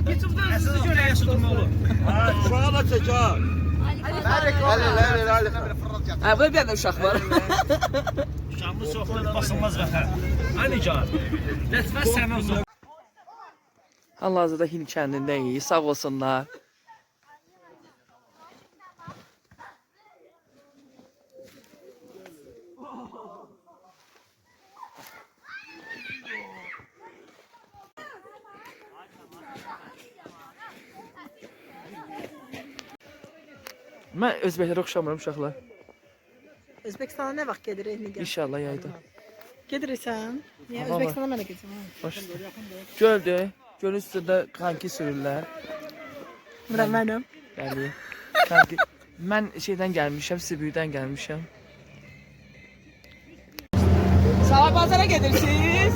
YouTube'dan sizi göre yaşadım oğlum. Uşağı da çək ha. Ha, burada bir tane uşaq var. Uşağımız çoxdur, basılmaz vətən. Hani can? Lütfən sənə uzun. Hal-hazırda Hind kəndindəyik, sağ olsunlar. Mən özbəklərə oxşamıram uşaqlar. Özbekistana nə vaxt gedirik? İnşallah yayda. Gedirsən? Niyə Aha, Özbekistana mən də gedəcəm? Başla. Göldür. Gölün üstündə kanki sürürlər. Bura mənim. Bəli. Kanki. Mən şeydən gəlmişəm, Sibirdən gəlmişəm. Sabah bazara gedirsiniz?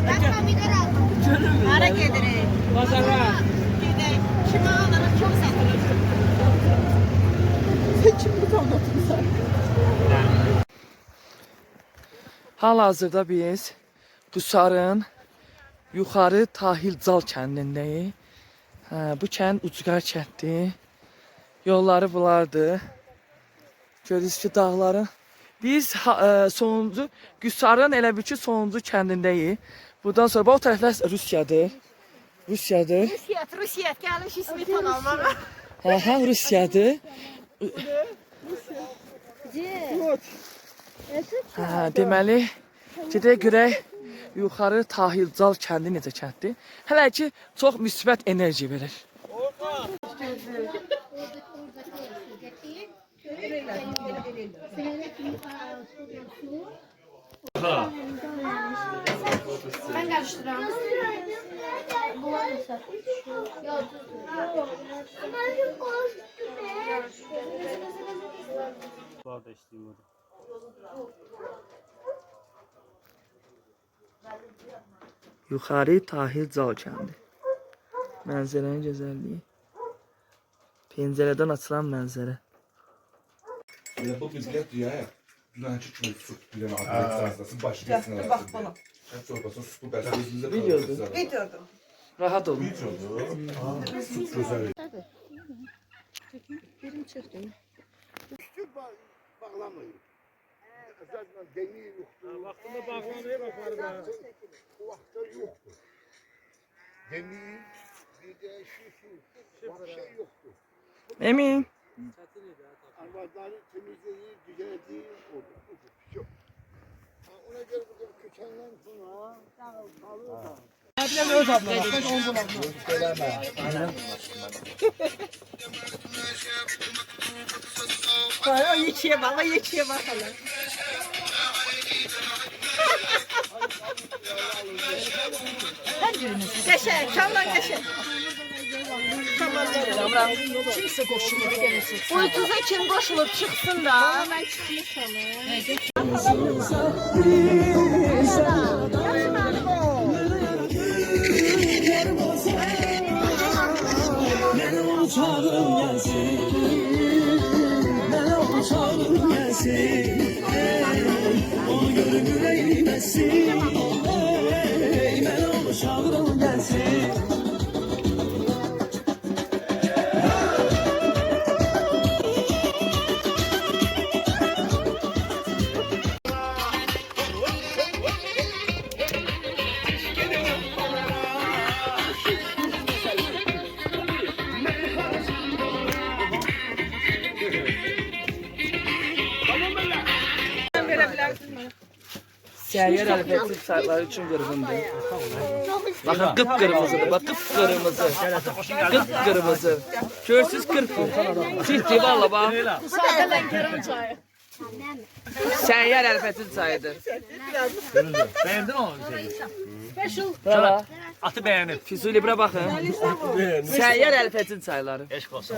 Ben pomidor aldım. Hara gedirik? Bazara. Gedək. Kimə alırıq? Çox satılır. Kim bu tanıtırsan? Hal-hazırda biz Qusarın yuxarı Tahilcal kəndindəyik. Bu kənd ucqar kənddir. Yolları bulardır. Görürsünüz ki, dağların. Biz sonuncu Qusarın elə bir ki, sonuncu kəndindəyik. Buradan sonra bu tərəflər Rusiyadır. Rusiyadır. Rusiyat gəlmiş İsvetan almağa. Hə, Rusiyadır. Deməli, gedək görək yuxarı Tahilcal kəndi necə kənddir. Hələ ki, çox müsbət enerji verir. Ben karıştıram. Var da istəyim. Yuxarı Tahilcal kəndi. Mənzərənin gözəlliyi. Pəncərədən açılan mənzərə. Bu bizlər deyə, dünənki kimi su bilən adresasın başlayısın. Bax bana. Şəhət çorbasının su bəzimizdə Videodur. Videodur. Rahat olun. Videodur. Su gözəl. Birim çıxdı. Üstü bağlamayın. Zaten demir yoktu. Vaxtında bağlamaya bax. O vaxtda yoktu. Demir, bir de şu şey yoktu. Emin. Arvadları temizleyir, düzeltir, oldu. Yok. Ona göre burada kökenler sonra kalıyor da. O yekiye bak, o yekiye bakalım. Qəşəng, kamdan qəşəng. Kimse koşuyor gelirsin. Uyutuza kim qoşulub çıxsın da. Mən çıxmışam. Səyyar əlifbəti sayıları üçün qırğındır. Baxın, qıpqırmızıdır, bax, qıpqırmızı. Qıpqırmızı. Görürsünüz, qırpın. Ciddi, valla, bax. Səyyar əlifbəti sayıdır. Bəyəndin o şeyi? Brava. Atı bəyənib. Füzuli, bura baxın. Səyyar əlifbəti sayıları. Eşq olsun.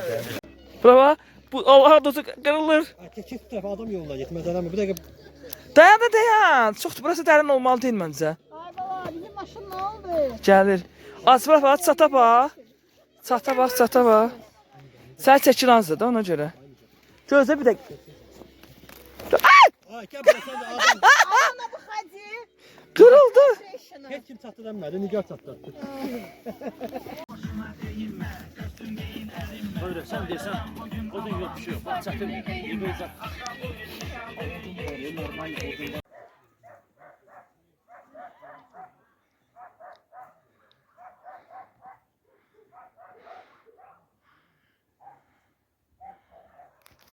Brava. Bu Allah'a dostu qırılır. İki tərəfə adam yoluna getməz eləmir. Bir dəqiqə Dayan da dayan. Çoxdur, burası dərin olmalı deyil məncə. Ay baba bizim maşın ne oldu? Gəlir. Asfalt bax, çata bax. Çata bax, çata bax. Sən çəkilansın da ona görə. Gözlə bir dəqiqə. ay gəl buraya sən də adam. Ana bu xəci. Qırıldı. Heç kim çatdıra bilmədi, Nigar çatdırdı. Buyurun sen desen odun yok bir şey yok. Bak çakır. Bir beyzat. Normal odun var.